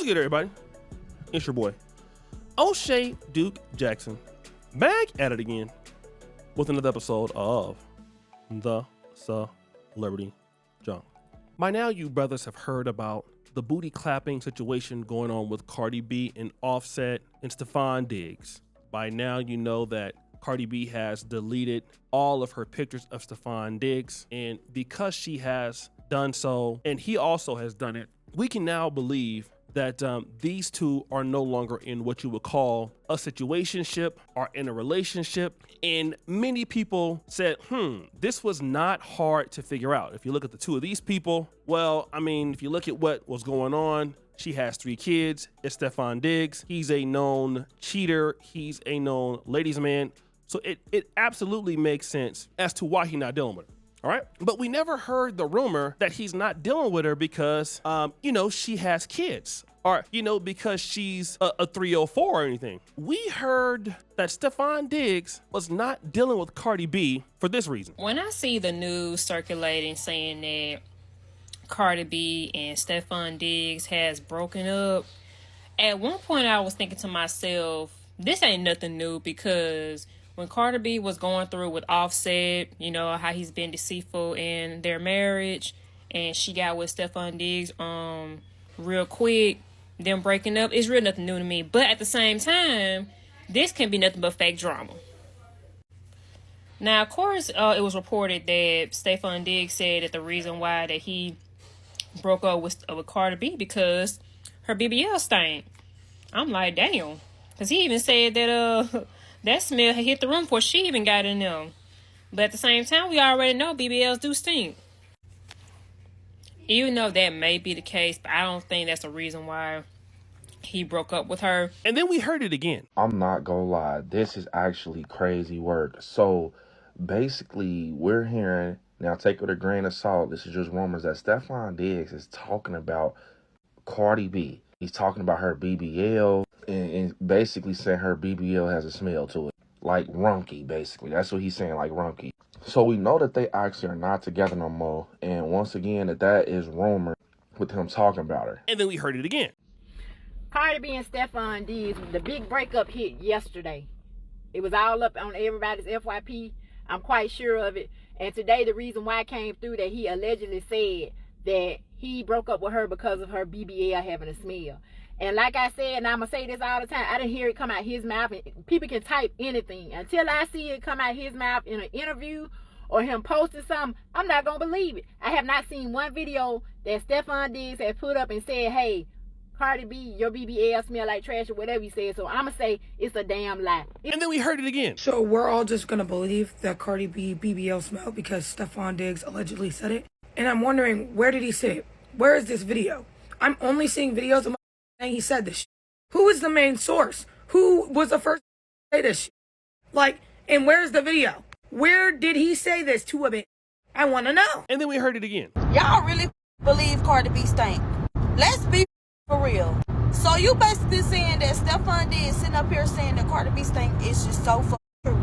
What's good, everybody? It's your boy, O'Shea Duke Jackson, back at it again with another episode of The Celebrity Junk. By now, you brothers have heard about the booty clapping situation going on with Cardi B and Offset and Stefon Diggs. By now, you know that Cardi B has deleted all of her pictures of Stefon Diggs, and because she has done so, and he also has done it, we can now believe that these two are no longer in what you would call a situationship or in a relationship. And many people said, this was not hard to figure out. If you look at the two of these people, well, I mean, if you look at what was going on, she has 3 kids. It's Stefon Diggs. He's a known cheater. He's a known ladies' man. So it absolutely makes sense as to why he's not dealing with her. All right. But we never heard the rumor that he's not dealing with her because, she has kids or, because she's a 304 or anything. We heard that Stefon Diggs was not dealing with Cardi B for this reason. When I see the news circulating saying that Cardi B and Stefon Diggs has broken up, at one point I was thinking to myself, this ain't nothing new, because when Cardi B was going through with Offset, how he's been deceitful in their marriage, and she got with Stefon Diggs real quick, them breaking up, it's real nothing new to me. But at the same time, this can be nothing but fake drama. Now, of course, it was reported that Stefon Diggs said that the reason why that he broke up with Cardi B because her BBL stank. I'm like, damn. Because he even said that that smell had hit the room before she even got in them. But at the same time, we already know BBLs do stink. Even though that may be the case, but I don't think that's the reason why he broke up with her. And then we heard it again. I'm not gonna lie, this is actually crazy work. So basically, we're hearing, now take it with a grain of salt, this is just rumors, that Stefon Diggs is talking about Cardi B. He's talking about her BBL and basically saying her BBL has a smell to it. Like runky, basically. That's what he's saying, like runky. So we know that they actually are not together no more. And once again, that is rumor with him talking about her. And then we heard it again. Cardi B and Stefon Diggs, the big breakup hit yesterday. It was all up on everybody's FYP. I'm quite sure of it. And today, the reason why it came through that he allegedly said that he broke up with her because of her BBL having a smell. And like I said, and I'm going to say this all the time, I didn't hear it come out his mouth. And people can type anything. Until I see it come out his mouth in an interview or him posting something, I'm not going to believe it. I have not seen one video that Stefon Diggs has put up and said, hey, Cardi B, your BBL smell like trash or whatever he said. So I'm going to say it's a damn lie. And then we heard it again. So we're all just going to believe that Cardi B BBL smell because Stefon Diggs allegedly said it. And I'm wondering, where did he say it? Where is this video? I'm only seeing videos of saying he said this shit. Who is the main source? Who was the first to say this shit? Like, and where's the video? Where did he say this to a bitch? I want to know. And then we heard it again. Y'all really believe Cardi B stank? Let's be for real. So you basically saying that Stefon Diggs sitting up here saying that Cardi B stank is just so fucking true.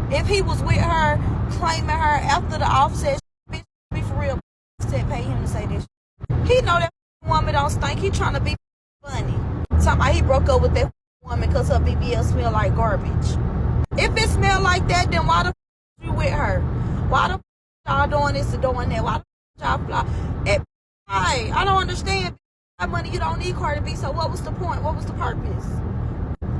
If he was with her, claiming her after the Offset, bitch, be for real, said pay him to say this. He know that woman don't stink. He trying to be funny. Talking about he broke up with that woman because her BBL smell like garbage. If it smell like that, then why the you with her? Why the y'all doing this and doing that? Why the y'all fly? I don't understand. That money, you don't need Cardi B, so what was the point? What was the purpose?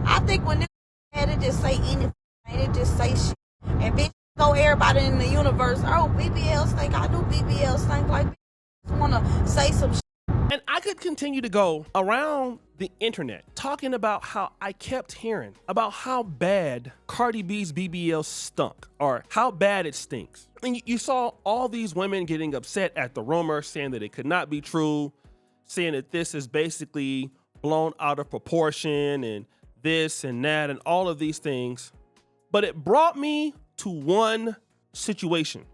I think when this had to just say anything, it just say shit. And bitch, go everybody in the universe, oh, BBL stink. I do BBL stink. Like, bitch, want to say some shit. And I could continue to go around the internet talking about how I kept hearing about how bad Cardi B's BBL stunk or how bad it stinks. And you saw all these women getting upset at the rumor, saying that it could not be true, saying that this is basically blown out of proportion and this and that and all of these things. But it brought me to one situation.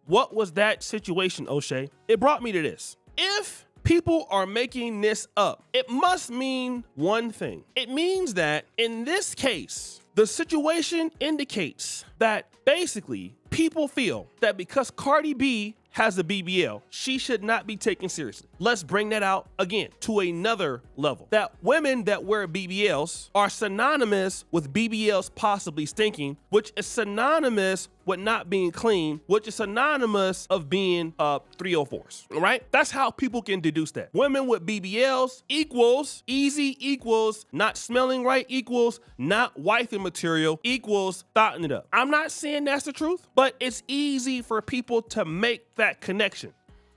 What was that situation, O'Shea? It brought me to this. If people are making this up, it must mean one thing. It means that in this case, the situation indicates that basically people feel that because Cardi B has a BBL, she should not be taken seriously. Let's bring that out again to another level. That women that wear BBLs are synonymous with BBLs possibly stinking, which is synonymous with not being clean, which is synonymous of being 304s, all right? That's how people can deduce that. Women with BBLs equals easy, equals not smelling right, equals not wifey material, equals thotting it up. I'm not saying that's the truth, but it's easy for people to make that connection.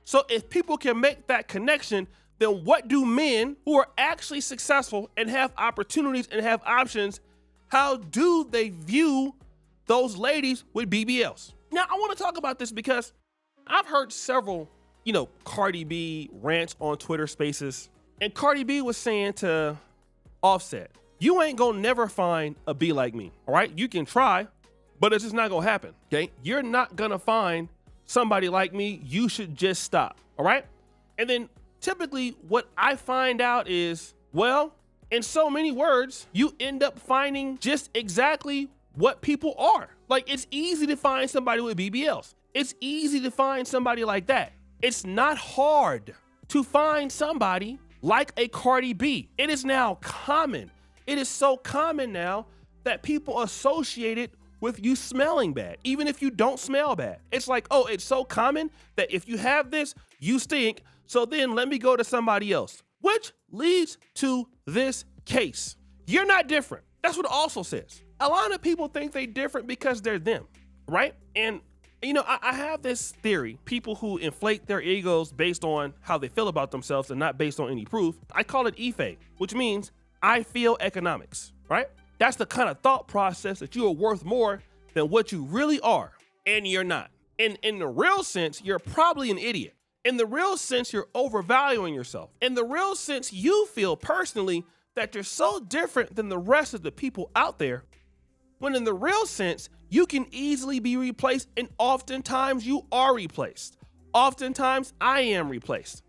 So if people can make that connection, then what do men who are actually successful and have opportunities and have options, how do they view those ladies with BBLs? Now, I want to talk about this because I've heard several, Cardi B rants on Twitter Spaces, and Cardi B was saying to Offset, you ain't gonna never find a B like me, all right? You can try, but it's just not gonna happen, okay? You're not gonna find somebody like me. You should just stop, all right? And then typically what I find out is, well, in so many words, you end up finding just exactly what people are. Like, it's easy to find somebody with BBLs. It's easy to find somebody like that. It's not hard to find somebody like a Cardi B. It is now common. It is so common now that people associate it with you smelling bad, even if you don't smell bad. It's like, oh, it's so common that if you have this, you stink. So then let me go to somebody else, which leads to this case. You're not different. That's what it also says. A lot of people think they're different because they're them, right? And, I have this theory, people who inflate their egos based on how they feel about themselves and not based on any proof. I call it IFE, which means I feel economics, right? That's the kind of thought process that you are worth more than what you really are, and you're not. In the real sense, you're probably an idiot. In the real sense, you're overvaluing yourself. In the real sense, you feel personally that you're so different than the rest of the people out there, when in the real sense, you can easily be replaced, and oftentimes you are replaced. Oftentimes I am replaced.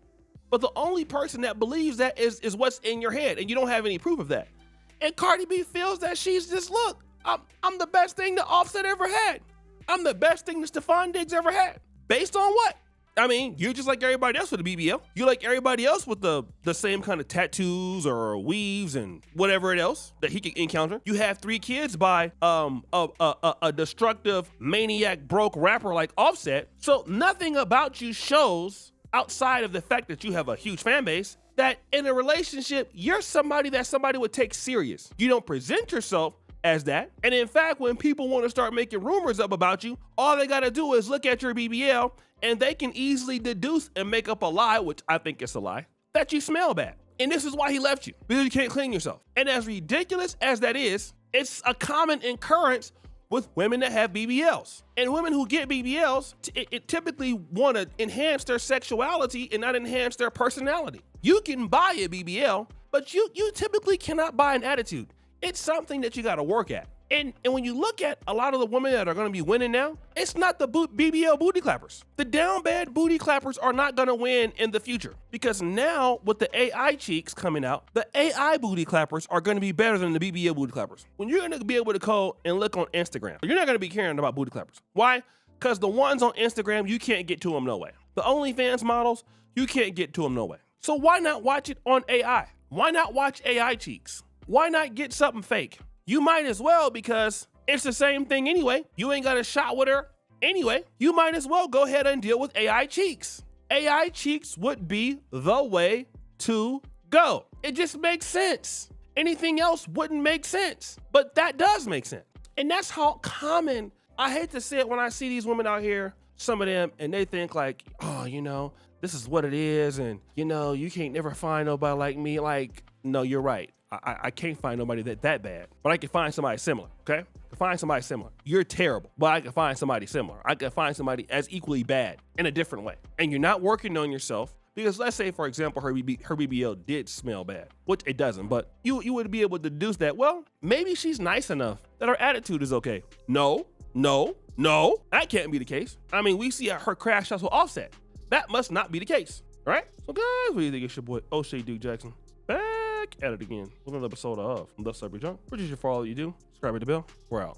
But the only person that believes that is what's in your head, and you don't have any proof of that. And Cardi B feels that she's just, look, I'm the best thing that Offset ever had. I'm the best thing that Stefon Diggs ever had. Based on what? I mean, you're just like everybody else with a BBL. You're like everybody else with the same kind of tattoos or weaves and whatever else that he could encounter. You have 3 kids by a destructive, maniac, broke rapper like Offset. So nothing about you shows, outside of the fact that you have a huge fan base, that in a relationship, you're somebody that somebody would take serious. You don't present yourself as that. And in fact, when people want to start making rumors up about you, all they got to do is look at your BBL and they can easily deduce and make up a lie, which I think is a lie, that you smell bad. And this is why he left you, because you can't clean yourself. And as ridiculous as that is, it's a common occurrence with women that have BBLs. And women who get BBLs, it typically want to enhance their sexuality and not enhance their personality. You can buy a BBL, but you typically cannot buy an attitude. It's something that you got to work at. And when you look at a lot of the women that are going to be winning now, it's not the BBL booty clappers. The down bad booty clappers are not going to win in the future, because now with the AI cheeks coming out, the AI booty clappers are going to be better than the BBL booty clappers. When you're going to be able to go and look on Instagram, you're not going to be caring about booty clappers. Why? Because the ones on Instagram, you can't get to them no way. The OnlyFans models, you can't get to them no way. So why not watch it on AI? Why not watch AI cheeks? Why not get something fake? You might as well, because it's the same thing anyway. You ain't got a shot with her anyway. You might as well go ahead and deal with AI cheeks. AI cheeks would be the way to go. It just makes sense. Anything else wouldn't make sense, but that does make sense. And that's how common, I hate to say it, when I see these women out here, some of them, and they think like, oh, this is what it is. And, you can't never find nobody like me. Like, no, you're right. I can't find nobody that bad, but I can find somebody similar, okay? I can find somebody similar. You're terrible, but I can find somebody similar. I can find somebody as equally bad in a different way. And you're not working on yourself, because let's say, for example, her BBL did smell bad, which it doesn't, but you would be able to deduce that, well, maybe she's nice enough that her attitude is okay. No, that can't be the case. I mean, we see her crash shots with Offset. That must not be the case, right? So guys, what do you think? It's your boy, O'Shea Duke Jackson. Back at it again with another episode of The Celebrity Junk. Which is for all you do. Subscribe to the bell. We're out.